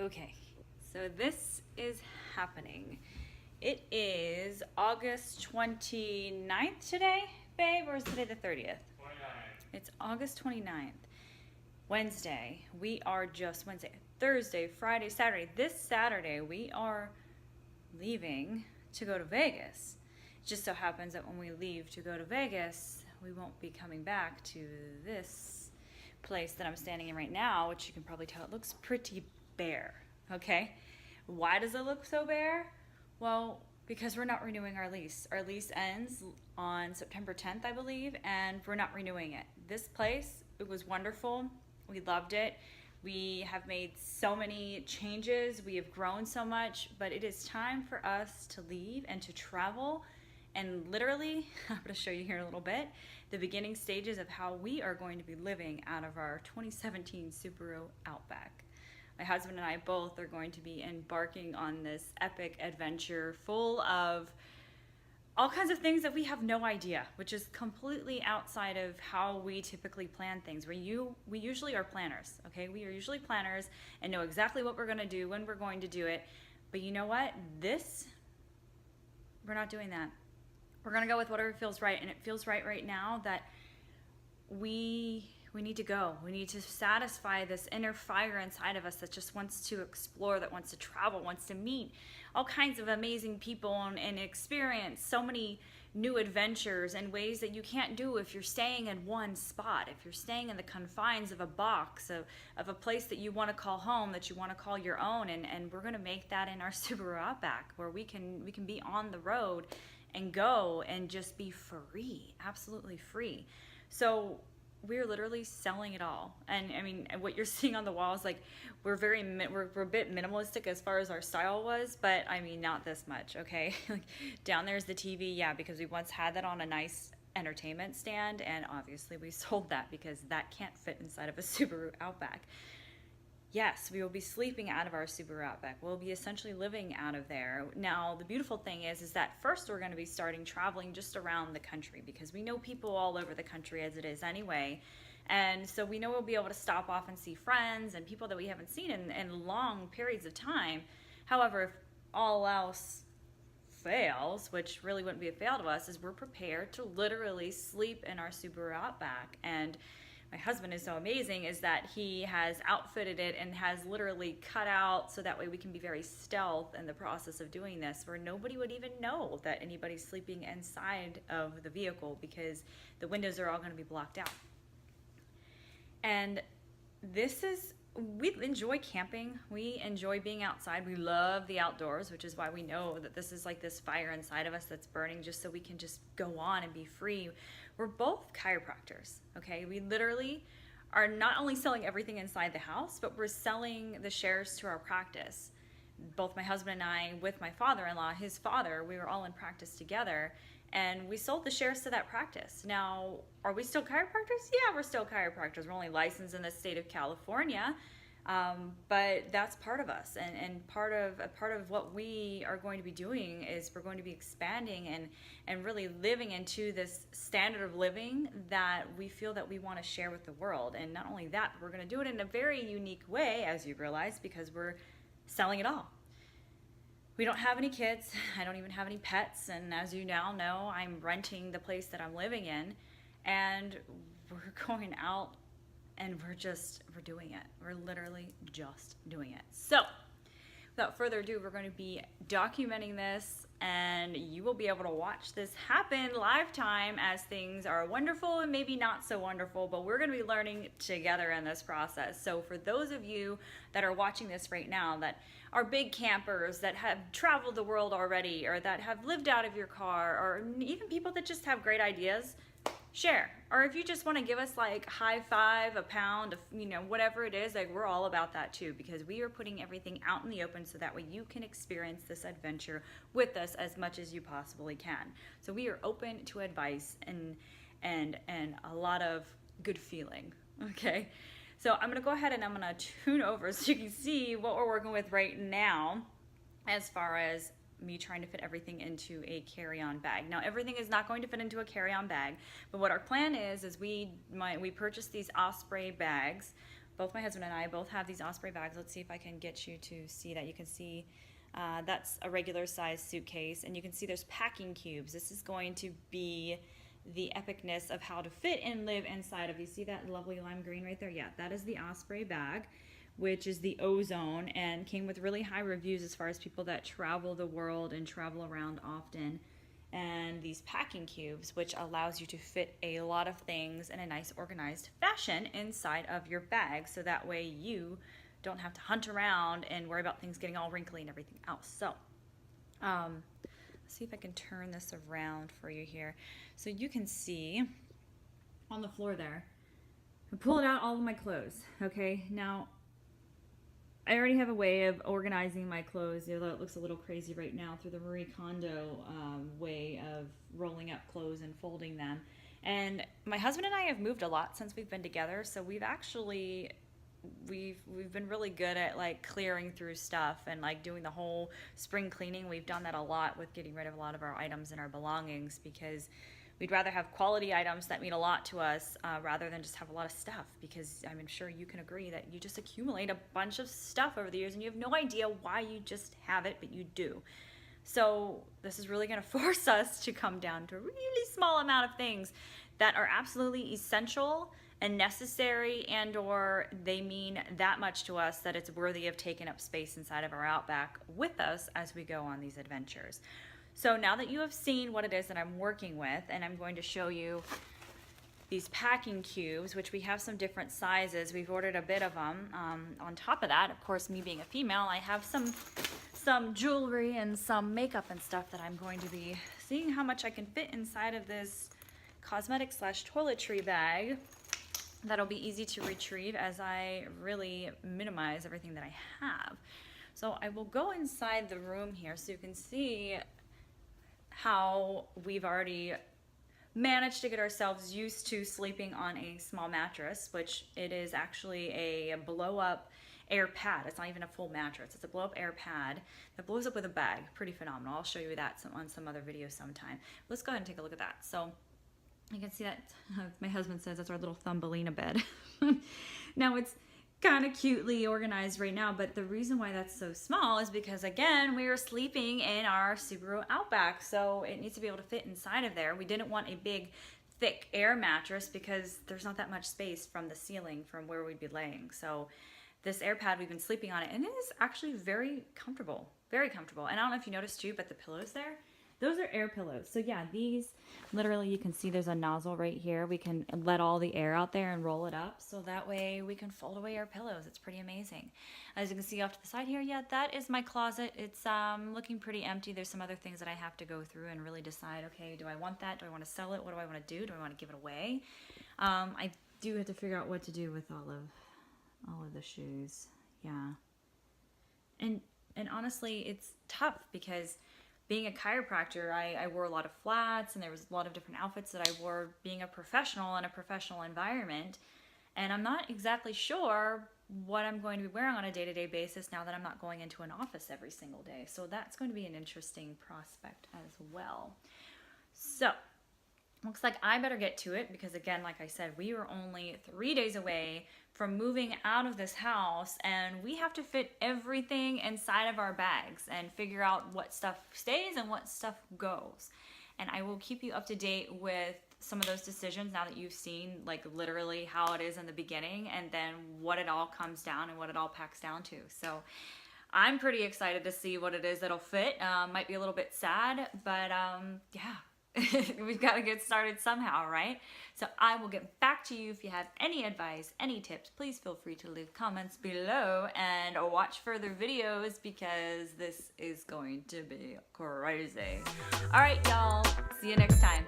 Okay, so this is happening. It is August 29th today, babe, or is today the 30th? 29th. It's August 29th. Wednesday. We are just Wednesday. Thursday, Friday, Saturday. This Saturday, we are leaving to go to Vegas. It just so happens that when we leave to go to Vegas, we won't be coming back to this place that I'm standing in right now, which you can probably tell it looks pretty bare. Okay? Why does it look so bare? Well, because we're not renewing our lease. Our lease ends on September 10th, I believe, and we're not renewing it. This place, it was wonderful. We loved it. We have made so many changes. We have grown so much, but it is time for us to leave and to travel. And literally, I'm going to show you here in a little bit, the beginning stages of how we are going to be living out of our 2017 Subaru Outback. My husband and I both are going to be embarking on this epic adventure full of all kinds of things that we have no idea, which is completely outside of how we typically plan things. We usually are planners, okay? We are usually planners and know exactly what we're gonna do, when we're going to do it. But you know what? We're not doing that. We're gonna go with whatever feels right, and it feels right now that we need to go. We need to satisfy this inner fire inside of us that just wants to explore, that wants to travel, wants to meet all kinds of amazing people and experience so many new adventures in ways that you can't do if you're staying in one spot, if you're staying in the confines of a box, of a place that you want to call home, that you want to call your own. And we're going to make that in our Subaru Outback, where we can be on the road and go and just be free, absolutely free. So we're literally selling it all. And I mean, what you're seeing on the walls, like we're a bit minimalistic as far as our style was, but I mean, not this much, okay? Like down there's the TV, yeah, because we once had that on a nice entertainment stand, and obviously we sold that because that can't fit inside of a Subaru Outback. Yes, we will be sleeping out of our Subaru Outback. We'll be essentially living out of there. Now, the beautiful thing is that first we're going to be starting traveling just around the country, because we know people all over the country as it is anyway. And so we know we'll be able to stop off and see friends and people that we haven't seen in long periods of time. However, if all else fails, which really wouldn't be a fail to us, is we're prepared to literally sleep in our Subaru Outback. And my husband is so amazing is that he has outfitted it and has literally cut out so that way we can be very stealth in the process of doing this, where nobody would even know that anybody's sleeping inside of the vehicle because the windows are all going to be blocked out. And we enjoy camping. We enjoy being outside. We love the outdoors, which is why we know that this is like this fire inside of us that's burning just so we can just go on and be free. We're both chiropractors, okay? We literally are not only selling everything inside the house, but we're selling the shares to our practice. Both my husband and I, with my father-in-law, his father, we were all in practice together, and we sold the shares to that practice. Now, are we still chiropractors? Yeah, we're still chiropractors. We're only licensed in the state of California, but that's part of us, and part of what we are going to be doing is we're going to be expanding and really living into this standard of living that we feel that we want to share with the world. And not only that, but we're going to do it in a very unique way, as you realize, because we're selling it all. We don't have any kids. I don't even have any pets. And as you now know, I'm renting the place that I'm living in, and we're going out and we're doing it. We're literally just doing it. So without further ado, we're going to be documenting this, and you will be able to watch this happen live time as things are wonderful and maybe not so wonderful, but we're going to be learning together in this process. So for those of you that are watching this right now that are big campers, that have traveled the world already, or that have lived out of your car, or even people that just have great ideas, share. Or if you just want to give us like high five, a pound, whatever it is, like we're all about that too, because we are putting everything out in the open so that way you can experience this adventure with us as much as you possibly can. So we are open to advice and a lot of good feeling, okay? So I'm gonna go ahead and I'm gonna tune over so you can see what we're working with right now as far as me trying to fit everything into a carry-on bag. Now, everything is not going to fit into a carry-on bag, but what our plan is we purchased these Osprey bags both my husband and I both have these Osprey bags. Let's see if I can get you to see that. You can see that's a regular size suitcase, and you can see there's packing cubes. This is going to be the epicness of how to fit and live inside of. You see that lovely lime green right there? Yeah, that is the Osprey bag, which is the Ozone, and came with really high reviews as far as people that travel the world and travel around often. And these packing cubes, which allows you to fit a lot of things in a nice organized fashion inside of your bag, so that way you don't have to hunt around and worry about things getting all wrinkly and everything else. So let's see if I can turn this around for you here. So you can see on the floor there, I pulled out all of my clothes. Okay, now I already have a way of organizing my clothes, although it looks a little crazy right now, through the Marie Kondo way of rolling up clothes and folding them. And my husband and I have moved a lot since we've been together, so we've been really good at like clearing through stuff and like doing the whole spring cleaning. We've done that a lot with getting rid of a lot of our items and our belongings, because we'd rather have quality items that mean a lot to us rather than just have a lot of stuff, because I'm sure you can agree that you just accumulate a bunch of stuff over the years and you have no idea why you just have it, but you do. So this is really going to force us to come down to a really small amount of things that are absolutely essential and necessary, and or they mean that much to us that it's worthy of taking up space inside of our Outback with us as we go on these adventures. So now that you have seen what it is that I'm working with, and I'm going to show you these packing cubes, which we have some different sizes. We've ordered a bit of them. On top of that, of course, me being a female, I have some jewelry and some makeup and stuff that I'm going to be seeing how much I can fit inside of this cosmetic / toiletry bag. That'll be easy to retrieve as I really minimize everything that I have. So I will go inside the room here so you can see how we've already managed to get ourselves used to sleeping on a small mattress, which it is actually a blow-up air pad. It's not even a full mattress. It's a blow-up air pad that blows up with a bag. Pretty phenomenal. I'll show you that on some other video sometime. Let's go ahead and take a look at that. So you can see that my husband says that's our little Thumbelina bed. Now it's kind of cutely organized right now, but the reason why that's so small is because, again, we are sleeping in our Subaru Outback, so it needs to be able to fit inside of there. We didn't want a big thick air mattress because there's not that much space from the ceiling from where we'd be laying. So this air pad, we've been sleeping on it, and it is actually very comfortable. Very comfortable. And I don't know if you noticed too, but the pillows there, those are air pillows. So yeah, these literally, you can see there's a nozzle right here. We can let all the air out there and roll it up, so that way we can fold away our pillows. It's pretty amazing. As you can see off to the side here, yeah, that is my closet. It's looking pretty empty. There's some other things that I have to go through and really decide, okay, do I want that? Do I want to sell it? What do I want to do? Do I want to give it away? I do have to figure out what to do with all of the shoes. Yeah. And honestly, it's tough because being a chiropractor, I wore a lot of flats, and there was a lot of different outfits that I wore being a professional in a professional environment. And I'm not exactly sure what I'm going to be wearing on a day-to-day basis now that I'm not going into an office every single day. So that's going to be an interesting prospect as well. So looks like I better get to it because, again, like I said, we are only 3 days away from moving out of this house, and we have to fit everything inside of our bags and figure out what stuff stays and what stuff goes. And I will keep you up to date with some of those decisions now that you've seen, like, literally how it is in the beginning and then what it all comes down and what it all packs down to. So I'm pretty excited to see what it is that'll fit. Might be a little bit sad, but yeah. We've got to get started somehow, right? So I will get back to you. If you have any advice, any tips, please feel free to leave comments below and watch further videos because this is going to be crazy. All right, y'all. See you next time.